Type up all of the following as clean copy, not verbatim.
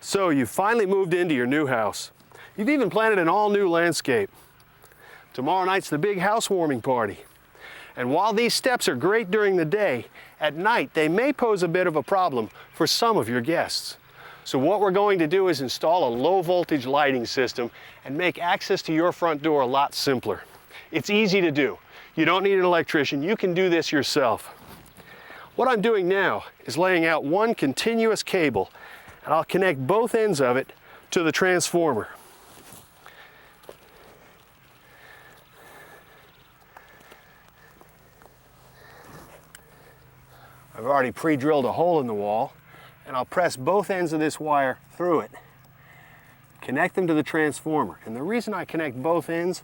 So you've finally moved into your new house. You've even planted an all-new landscape. Tomorrow night's the big housewarming party. And while these steps are great during the day, at night they may pose a bit of a problem for some of your guests. So what we're going to do is install a low voltage lighting system and make access to your front door a lot simpler. It's easy to do. You don't need an electrician. You can do this yourself. What I'm doing now is laying out one continuous cable, and I'll connect both ends of it to the transformer. I've already pre-drilled a hole in the wall, and I'll press both ends of this wire through it, connect them to the transformer. And the reason I connect both ends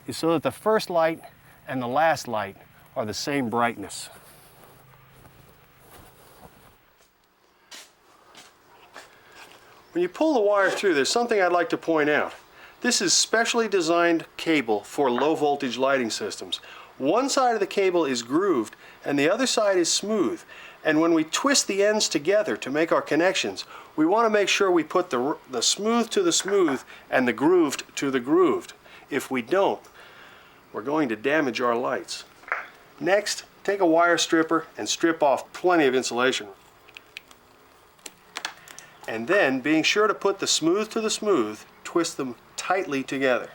is so that the first light and the last light are the same brightness. When you pull the wire through, there's something I'd like to point out. This is specially designed cable for low voltage lighting systems. One side of the cable is grooved and the other side is smooth. And when we twist the ends together to make our connections, we want to make sure we put the smooth to the smooth and the grooved to the grooved. If we don't, we're going to damage our lights. Next, take a wire stripper and strip off plenty of insulation. And then, being sure to put the smooth to the smooth, twist them tightly together.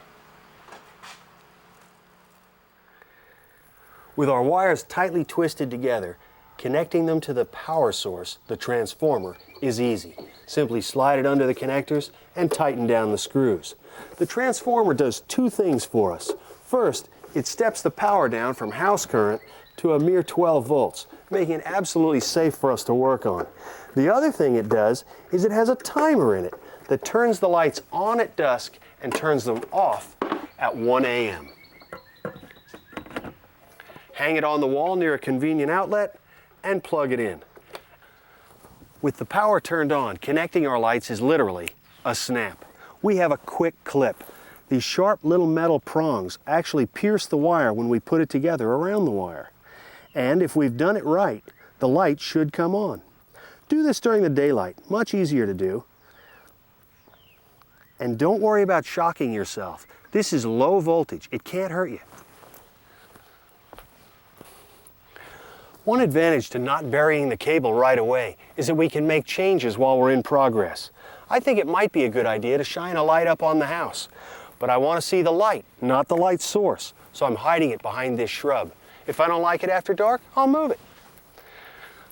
With our wires tightly twisted together, connecting them to the power source, the transformer, is easy. Simply slide it under the connectors and tighten down the screws. The transformer does two things for us. First, it steps the power down from house current to a mere 12 volts, making it absolutely safe for us to work on. The other thing it does is it has a timer in it that turns the lights on at dusk and turns them off at 1 a.m. Hang it on the wall near a convenient outlet and plug it in. With the power turned on, connecting our lights is literally a snap. We have a quick clip. These sharp little metal prongs actually pierce the wire when we put it together around the wire. And if we've done it right, the light should come on. Do this during the daylight, much easier to do. And don't worry about shocking yourself. This is low voltage, it can't hurt you. One advantage to not burying the cable right away is that we can make changes while we're in progress. I think it might be a good idea to shine a light up on the house, but I want to see the light, not the light source, so I'm hiding it behind this shrub. If I don't like it after dark, I'll move it.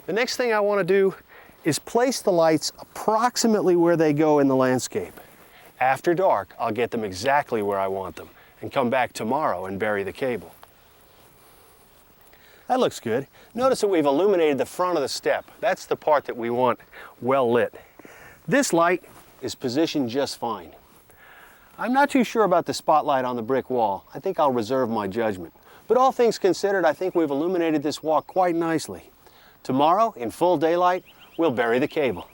The next thing I want to do is place the lights approximately where they go in the landscape. After dark, I'll get them exactly where I want them and come back tomorrow and bury the cable. That looks good. Notice that we've illuminated the front of the step. That's the part that we want well lit. This light is positioned just fine. I'm not too sure about the spotlight on the brick wall. I think I'll reserve my judgment. But all things considered, I think we've illuminated this walk quite nicely. Tomorrow, in full daylight, we'll bury the cable.